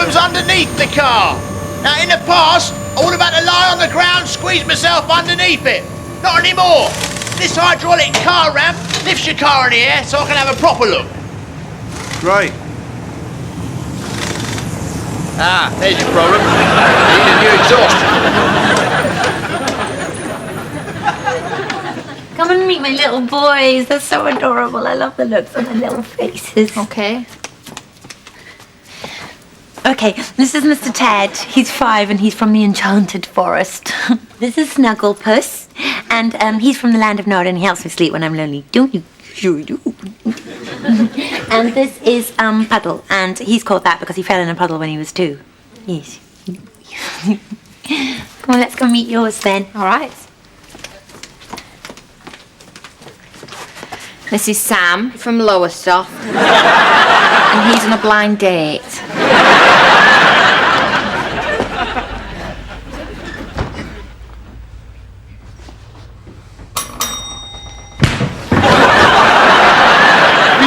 problem's underneath the car. Now, in the past, I would have had to lie on the ground, squeeze myself underneath it. Not anymore. This hydraulic car ramp lifts your car in the air so I can have a proper look. Great. Ah, there's your problem. You need a new exhaust. Come and meet my little boys. They're so adorable. I love the looks on their little faces. Okay. Okay, this is Mr. Ted. He's 5 and he's from the Enchanted Forest. This is Snugglepuss, and he's from the land of Nod and he helps me sleep when I'm lonely. Don't you? Sure you do. And this is Puddle, and he's called that because he fell in a puddle when he was 2. Yes. Come on, let's go meet yours then. All right. This is Sam from Lowestoft, and he's on a blind date.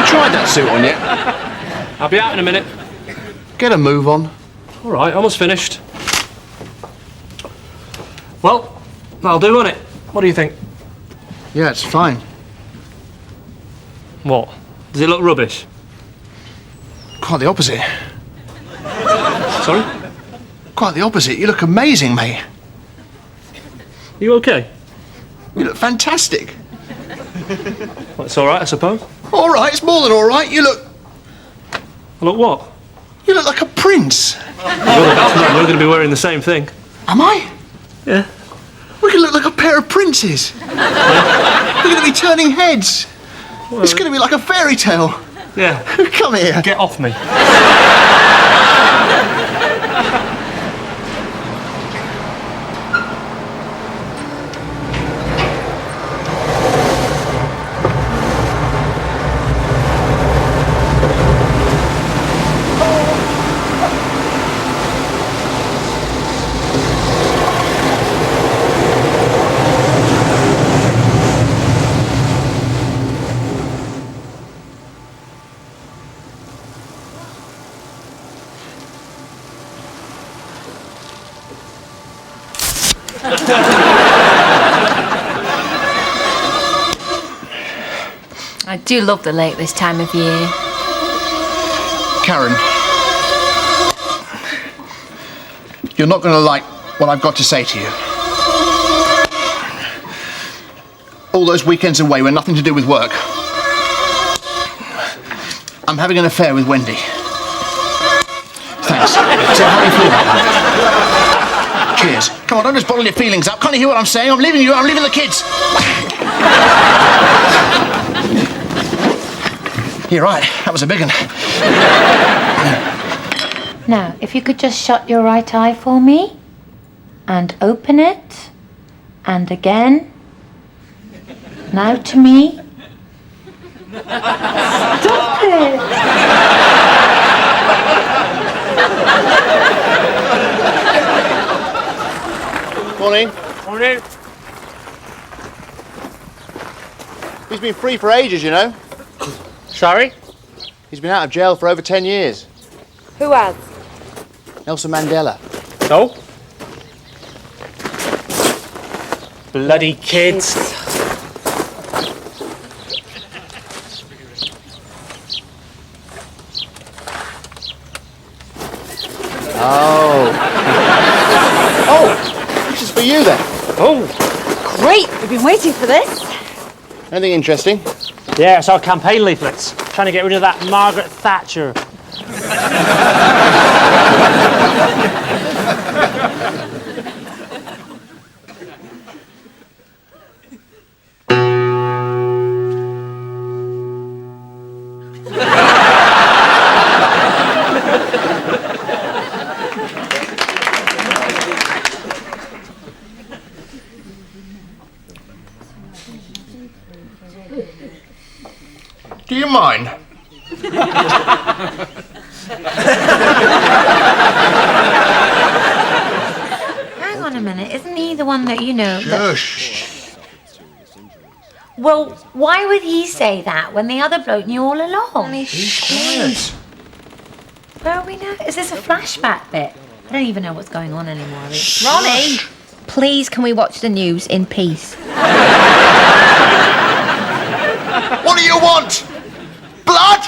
Tried that suit on yet? I'll be out in a minute. Get a move on. All right, almost finished. Well, that'll do, won't it? What do you think? Yeah, it's fine. What? Does it look rubbish? Quite the opposite. Sorry? Quite the opposite. You look amazing, mate. You okay? You look fantastic. Well, it's all right, I suppose. All right, it's more than all right. You look... Look what? You look like a prince. Well, we're going to be wearing the same thing. Am I? Yeah. We could look like a pair of princes. We're going to be turning heads. Well, it's going to be like a fairy tale. Yeah. Come here. Get off me. I do love the lake this time of year. Karen, you're not going to like what I've got to say to you. All those weekends away were nothing to do with work. I'm having an affair with Wendy. Thanks. So how do you feel about that? Cheers. Come on, don't just bottle your feelings up. Can't you hear what I'm saying? I'm leaving you. I'm leaving the kids. You're right. That was a big one. Now, if you could just shut your right eye for me, and open it, and again. Now to me. Stop it! Morning. Morning. He's been free for ages, you know. Sorry? He's been out of jail for over 10 years. Who has? Nelson Mandela. No? Bloody kids. Oh. Oh, this is for you then. Oh. Great, we've been waiting for this. Anything interesting? Yeah, it's our campaign leaflets. Trying to get rid of that Margaret Thatcher. Do you mind? Hang on a minute, isn't he the one that you know? Shush. Well, why would he say that when the other bloke knew all along? He's quiet. Where are we now? Is this a flashback bit? I don't even know what's going on anymore. Ronnie, please can we watch the news in peace? What do you want? Blood?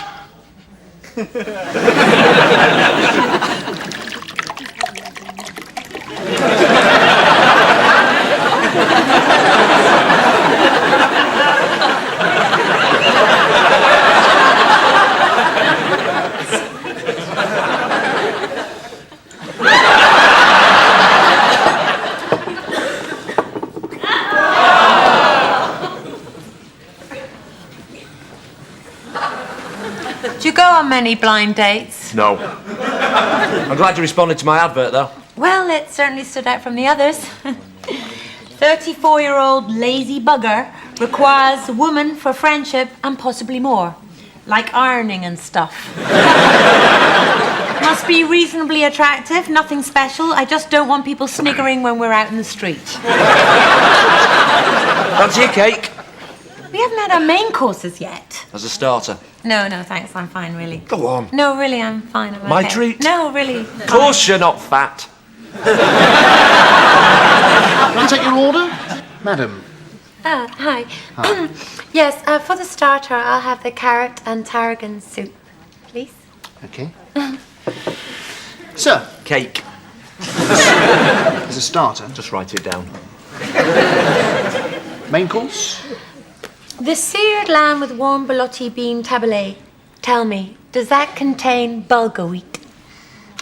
Do you go on many blind dates? No. I'm glad you responded to my advert, though. Well, it certainly stood out from the others. 34-year-old lazy bugger requires a woman for friendship and possibly more. Like ironing and stuff. Must be reasonably attractive, nothing special. I just don't want people sniggering when we're out in the street. Fancy a cake? We haven't had our main courses yet. As a starter. No, thanks. I'm fine, really. Go on. No, really, I'm fine. I'm My okay. treat? No, really. Of course you're not fat. Can I take your order? Madam. Hi. Yes, for the starter, I'll have the carrot and tarragon soup, please. Okay. Sir, Cake. as a starter, Just write it down. main course? The seared lamb with warm borlotti bean tabbouleh. Tell me, does that contain bulgur wheat?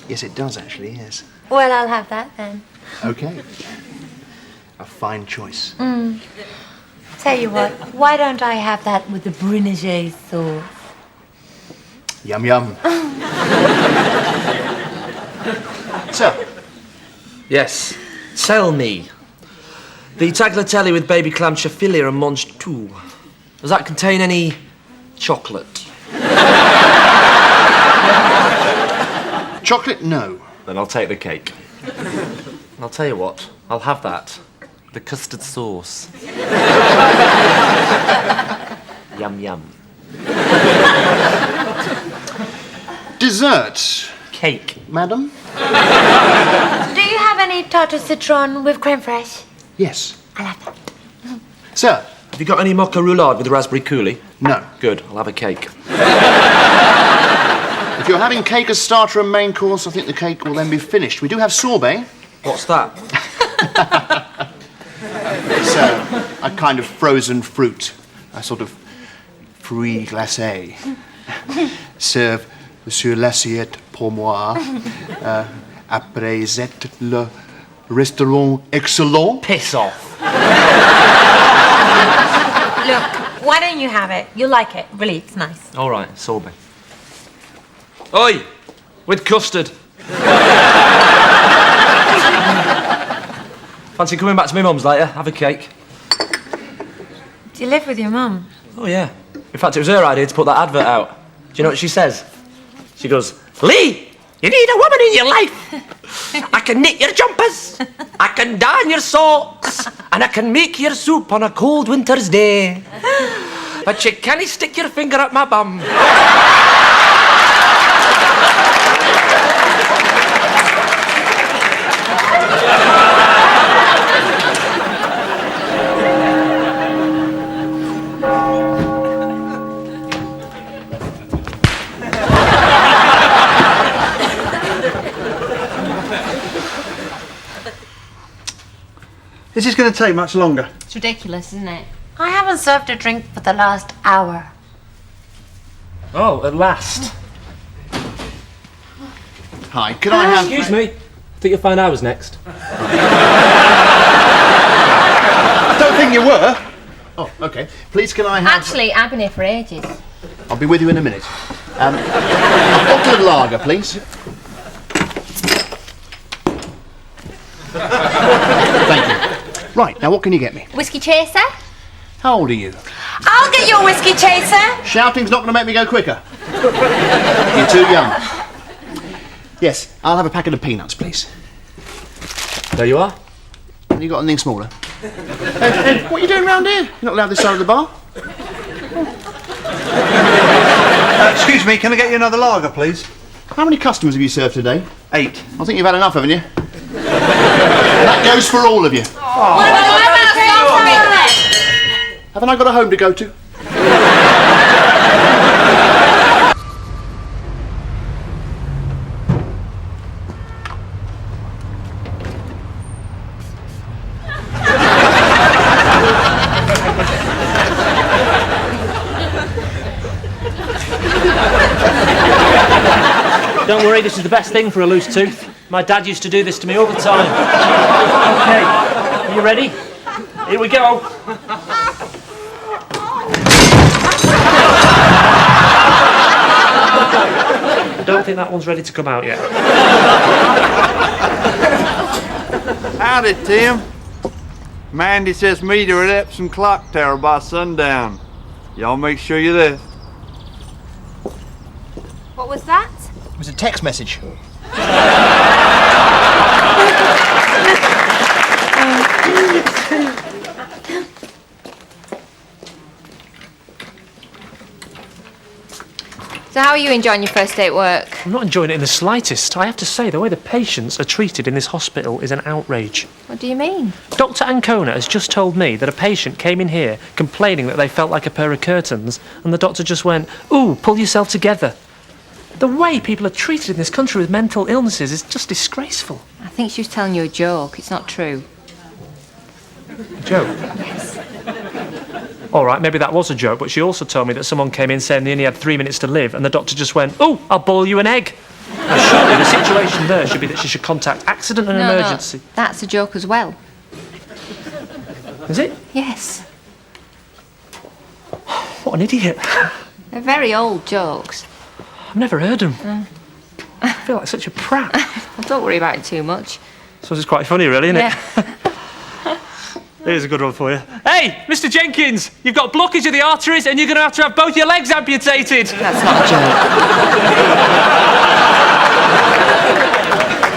Yes, it does actually, yes. Well, I'll have that then. Okay. A fine choice. Tell you what, why don't I have that with the Brinage sauce? Yum yum. Sir, Yes. Tell me. The tagliatelle with baby clam chaffilia and mange tout. Does that contain any chocolate? chocolate, no. Then I'll take the cake. I'll tell you what. I'll have that. The custard sauce. Yum yum. Dessert, Cake. madam? Do you have any tarte citron with creme fraiche? Yes. I'll have that. Sir, Have you got any mocha roulade with raspberry coulis? no. Good. I'll have a cake. If you're having cake as starter and main course, I think the cake will then be finished. We do have sorbet. What's that? It's a kind of frozen fruit, a sort of fruit glacé. Serve sur l'assiette pour moi. Après c'est le restaurant excellent. Piss off. Look, why don't you have it? You'll like it. Really, it's nice. All right, sorbet. Oi! With custard. Fancy coming back to my mum's later? Have a cake. Do you live with your mum? Oh, yeah. In fact, it was her idea to put that advert out. Do you know what she says? She goes, Lee, you need a woman in your life. I can knit your jumpers, I can darn your socks, and I can make your soup on a cold winter's day. But you can't stick your finger up my bum. Is this going to take much longer? It's ridiculous, isn't it? I haven't served a drink for the last hour. Oh, at last. Hi, can I have... Excuse me. I think you'll find I was next. I don't think you were. Oh, okay. Please, can I have... Actually, I've been here for ages. I'll be with you in a minute. A bottle of lager, please. Thank you. Right, now what can you get me? Whiskey chaser? How old are you? I'll get your whiskey chaser. Shouting's not going to make me go quicker. You're too young. Yes, I'll have a packet of peanuts, please. There you are. Have you got anything smaller? What are you doing round here? You're not allowed this side of the bar. Excuse me, can I get you another lager, please? How many customers have you served today? 8. I think you've had enough, haven't you? That goes for all of you. Haven't I got a home to go to? Don't worry, this is the best thing for a loose tooth. My dad used to do this to me all the time. Okay, are you ready? Here we go. I don't think that one's ready to come out yet. Howdy, Tim. Mandy says meet her at Epsom Clock Tower by sundown. Y'all make sure you're there. What was that? It was a text message. So how are you enjoying your first day at work? I'm not enjoying it in the slightest. I have to say, the way the patients are treated in this hospital is an outrage. What do you mean? Dr. Ancona has just told me that a patient came in here complaining that they felt like a pair of curtains, and the doctor just went, "Ooh, pull yourself together." The way people are treated in this country with mental illnesses is just disgraceful. I think she was telling you a joke. It's not true. A joke? Yes. All right, maybe that was a joke, but she also told me that someone came in saying they only had 3 minutes to live, and the doctor just went, "Ooh, I'll boil you an egg." Now, surely the situation there should be that she should contact accident and emergency. No, that's a joke as well. Is it? Yes. What an idiot. They're very old jokes. I've never heard them. I feel like such a prat. Well, don't worry about it too much. So it's quite funny, really, isn't it? Here's a good one for you. Hey, Mr. Jenkins, you've got blockage of the arteries and you're going to have both your legs amputated. That's not a joke.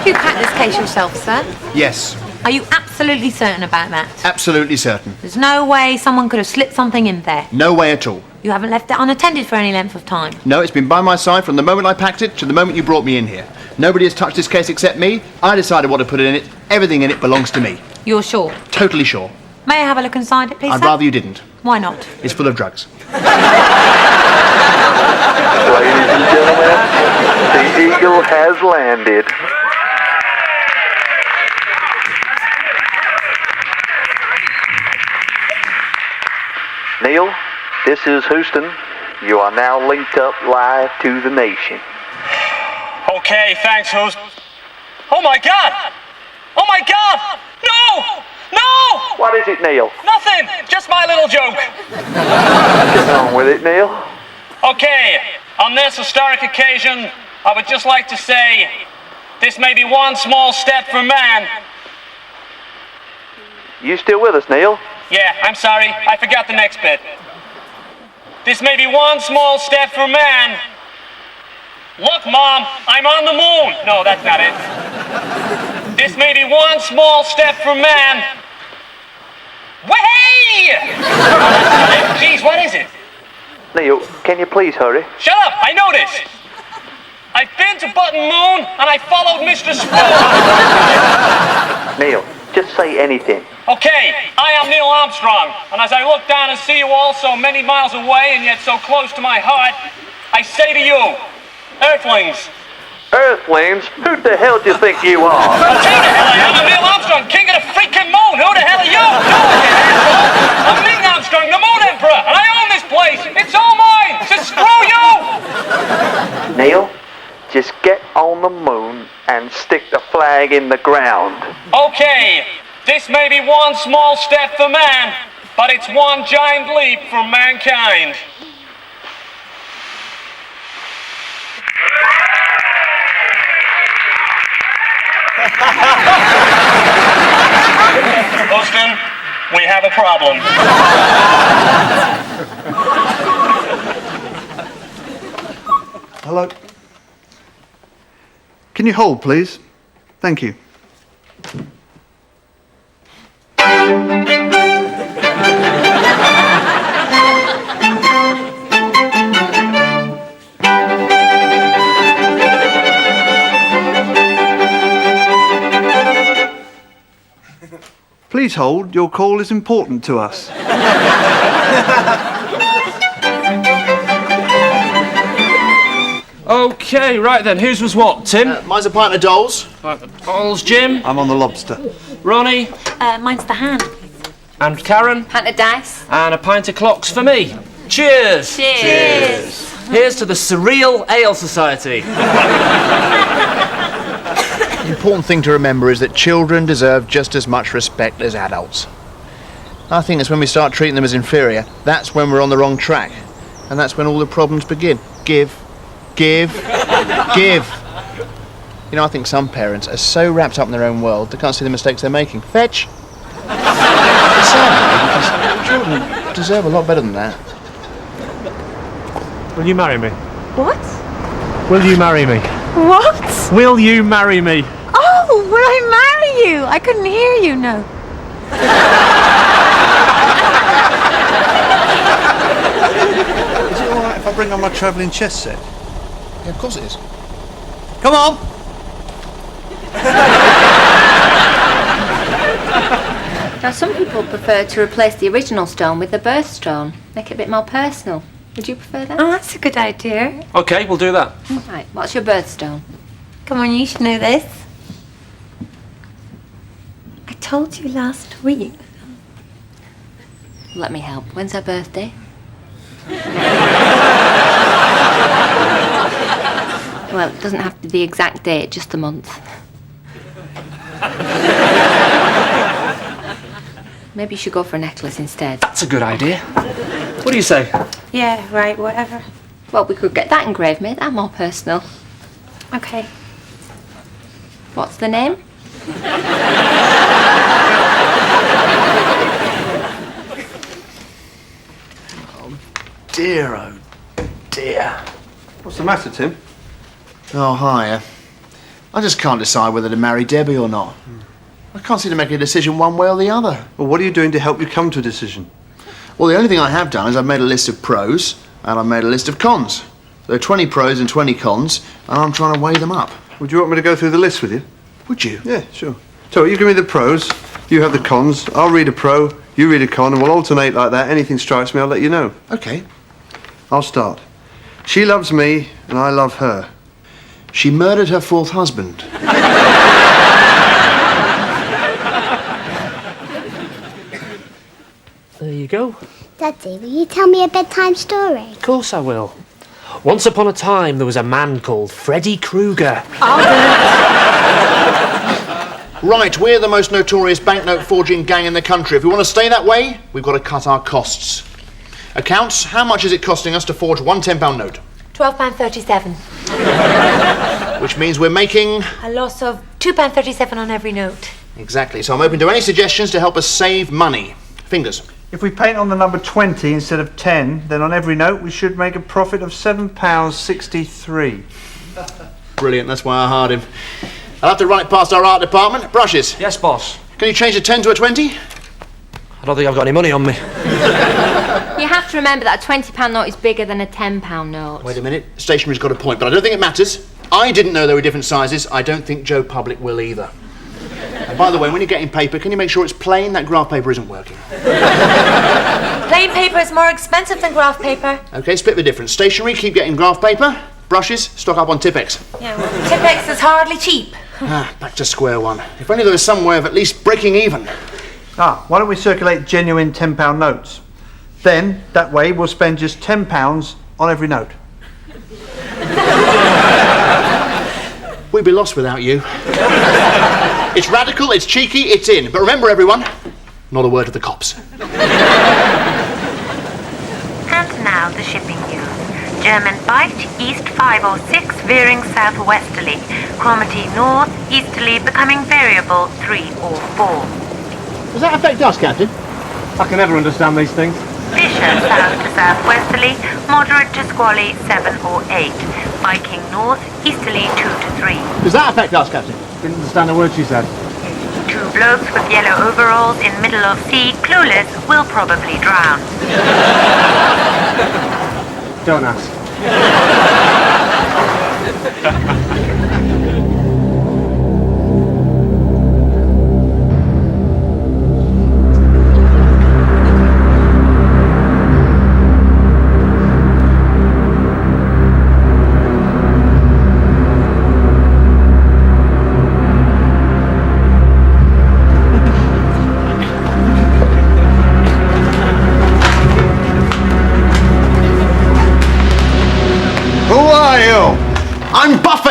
You packed this case yourself, sir? Yes, Are you absolutely certain about that? absolutely certain. There's no way someone could have slipped something in there. No way at all. You haven't left it unattended for any length of time. No, it's been by my side from the moment I packed it to the moment you brought me in here. Nobody has touched this case except me. I decided what to put in it. Everything in it belongs to me. You're sure? Totally sure. May I have a look inside it, please, I'd sir? rather you didn't. Why not? It's full of drugs. Ladies and gentlemen, the Eagle has landed. Neil, this is Houston. You are now linked up live to the nation. Okay, thanks, host. Oh my God! Oh my God! No! No! What is it, Neil? Nothing! Just my little joke. Get on with it, Neil. Okay, on this historic occasion, I would just like to say, this may be one small step for man. You still with us, Neil? Yeah, I'm sorry, I forgot the next bit. This may be one small step for man. Look, Mom, I'm on the moon. No, that's not it. This may be one small step for man. Way! Jeez, what is it? Neil, can you please hurry? Shut up, I know this. I've been to Button Moon and I followed Mr. Spoon. Neil, just say anything. Okay, I am Neil Armstrong, and as I look down and see you all so many miles away and yet so close to my heart, I say to you, Earthlings. Earthlings? Who the hell do you think you are? I'll tell you the hell I am. I'm Neil Armstrong, king of the freaking moon. Who the hell are you? I'm Neil Armstrong, the moon emperor, and I own this place. It's all mine. So screw you. Neil, just get on the moon and stick the flag in the ground. Okay, this may be one small step for man, but it's one giant leap for mankind. Houston, we have a problem. Hello? Can you hold, please? Thank you. Please hold. Your call is important to us. OK, right then, whose was what, Tim? Mine's a pint of Dolls. All's Jim. I'm on the lobster. Ronnie. Mine's the hand. And Karen. Pint of dice. And a pint of clocks for me. Cheers! Cheers. Here's to the Surreal Ale Society. The important thing to remember is that children deserve just as much respect as adults. I think it's when we start treating them as inferior, that's when we're on the wrong track. And that's when all the problems begin. Give. You know, I think some parents are so wrapped up in their own world they can't see the mistakes they're making. Fetch! It's sad, because children deserve a lot better than that. Will you marry me? What? Will you marry me? What? Will you marry me? Oh, will I marry you? I couldn't hear you, no. Is it all right if I bring on my travelling chess set? Yeah, of course it is. Come on! Now, some people prefer to replace the original stone with the birthstone. Make it a bit more personal. Would you prefer that? Oh, that's a good idea. OK, we'll do that. Right, what's your birthstone? Come on, you should know this. I told you last week. Let me help. When's her birthday? Well, it doesn't have to be the exact date, just the month. Maybe you should go for a necklace instead. That's a good idea. What do you say? Yeah, right, whatever. Well, we could get that engraved, make that more personal. Okay. What's the name? Dear, oh dear. What's the matter, Tim? Oh, hi. I just can't decide whether to marry Debbie or not. I can't seem to make a decision one way or the other. Well, what are you doing to help you come to a decision? Well, the only thing I have done is I've made a list of pros and I've made a list of cons. There are 20 pros and 20 cons, and I'm trying to weigh them up. Would you want me to go through the list with you? Would you? Yeah, sure. So you give me the pros, you have the cons, I'll read a pro, you read a con, and we'll alternate like that. Anything strikes me, I'll let you know. Okay. I'll start. She loves me, and I love her. She murdered her fourth husband. There you go. Daddy, will you tell me a bedtime story? Of course I will. Once upon a time, there was a man called Freddy Krueger. Right, we're the most notorious banknote forging gang in the country. If we want to stay that way, we've got to cut our costs. Accounts, how much is it costing us to forge one £10 note? £12.37. Which means we're making... A loss of £2.37 on every note. Exactly, so I'm open to any suggestions to help us save money. Fingers. If we paint on the number 20 instead of 10, then on every note we should make a profit of £7.63. Brilliant, that's why I hired him. I'll have to run it past our art department. Brushes. Yes, boss. Can you change a 10 to a 20? I don't think I've got any money on me. You have to remember that a £20 note is bigger than a £10 note. Wait a minute, stationery's got a point, but I don't think it matters. I didn't know there were different sizes. I don't think Joe Public will either. And by the way, when you're getting paper, can you make sure it's plain? That graph paper isn't working. Plain paper is more expensive than graph paper. OK, split the difference. Stationery, keep getting graph paper. Brushes, stock up on Tipex. Yeah, well, Tipex is hardly cheap. Back to square one. If only there was some way of at least breaking even. Why don't we circulate genuine £10 notes? Then, that way, we'll spend just £10 on every note. We'd be lost without you. It's radical, it's cheeky, it's in. But remember, everyone, not a word to the cops. And now the shipping news. German bite, east 506, veering southwesterly. Cromarty north, easterly, becoming variable 3 or 4. Does that affect us, Captain? I can never understand these things. Fisher south to southwesterly, moderate to squally 7 or 8. Viking north, easterly 2 to 3. Does that affect us, Captain? Didn't understand a word she said. 2 blokes with yellow overalls in middle of sea, clueless, will probably drown. Don't ask.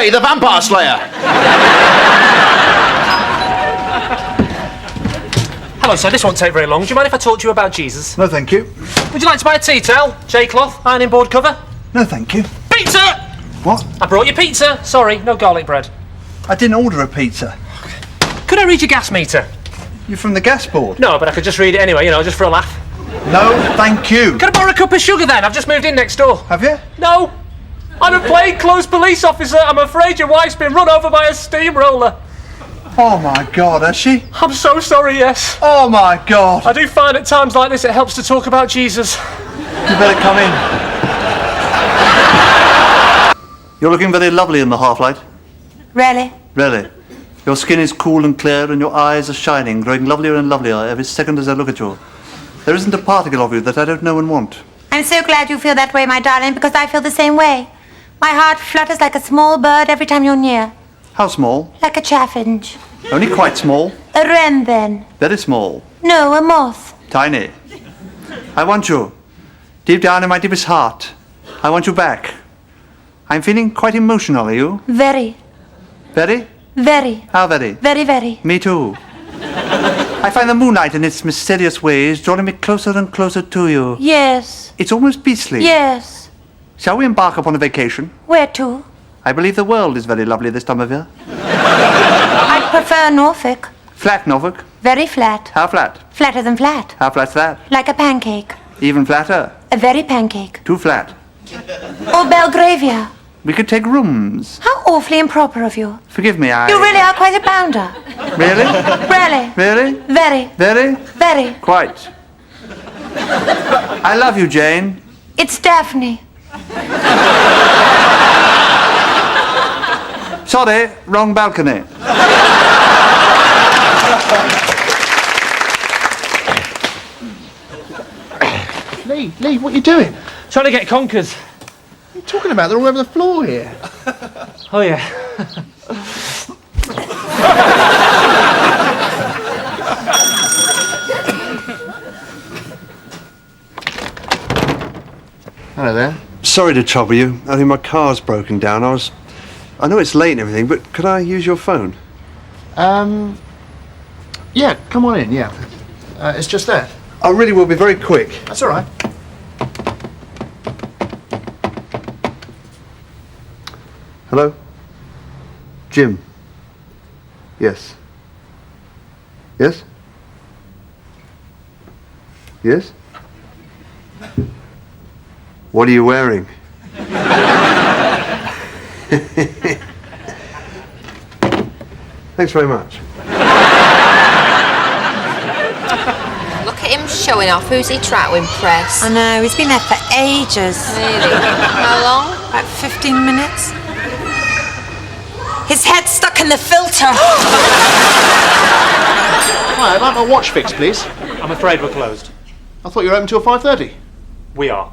Freddy the Vampire Slayer. Hello, sir. This won't take very long. Do you mind if I talk to you about Jesus? No, thank you. Would you like to buy a tea towel, J-cloth, ironing board cover? No, thank you. Pizza! What? I brought you pizza. Sorry, no garlic bread. I didn't order a pizza. Could I read your gas meter? You're from the gas board? No, but I could just read it anyway, you know, just for a laugh. No, thank you. Could I borrow a cup of sugar then? I've just moved in next door. Have you? No. I'm a plainclothes police officer. I'm afraid your wife's been run over by a steamroller. Oh my God, has she? I'm so sorry, yes. Oh my God. I do find at times like this it helps to talk about Jesus. You better come in. You're looking very lovely in the half-light. Really? Really. Your skin is cool and clear and your eyes are shining, growing lovelier and lovelier every second as I look at you. There isn't a particle of you that I don't know and want. I'm so glad you feel that way, my darling, because I feel the same way. My heart flutters like a small bird every time you're near. How small? Like a chaffinch. Only quite small. A wren, then. Very small. No, a moth. Tiny. I want you. Deep down in my deepest heart. I want you back. I'm feeling quite emotional, are you? Very. Very? Very. How very? Very, very. Me too. I find the moonlight in its mysterious ways drawing me closer and closer to you. Yes. It's almost beastly. Yes. Shall we embark upon a vacation? Where to? I believe the world is very lovely this time of year. I prefer Norfolk. Flat, Norfolk. Very flat. How flat? Flatter than flat. How flat's that? Like a pancake. Even flatter. A very pancake. Too flat. Or Belgravia. We could take rooms. How awfully improper of you. Forgive me, You really are quite a bounder. Really? Really. Really? Very. Very? Very. Quite. I love you, Jane. It's Daphne. Sorry, wrong balcony. Lee, what are you doing? Trying to get conkers. What are you talking about? They're all over the floor here. Oh, yeah. Hello there. Sorry to trouble you. I think my car's broken down. I know it's late and everything, but could I use your phone? Yeah, come on in, yeah. It's just there. I really will be very quick. That's all right. Hello? Jim? Yes. Yes? Yes? What are you wearing? Thanks very much. Look at him showing off. Who's he trying to impress? I know, he's been there for ages. Really? How long? About 15 minutes. His head's stuck in the filter. Hi, I'd like my watch fixed, please. I'm afraid we're closed. I thought you were open till 5:30. We are.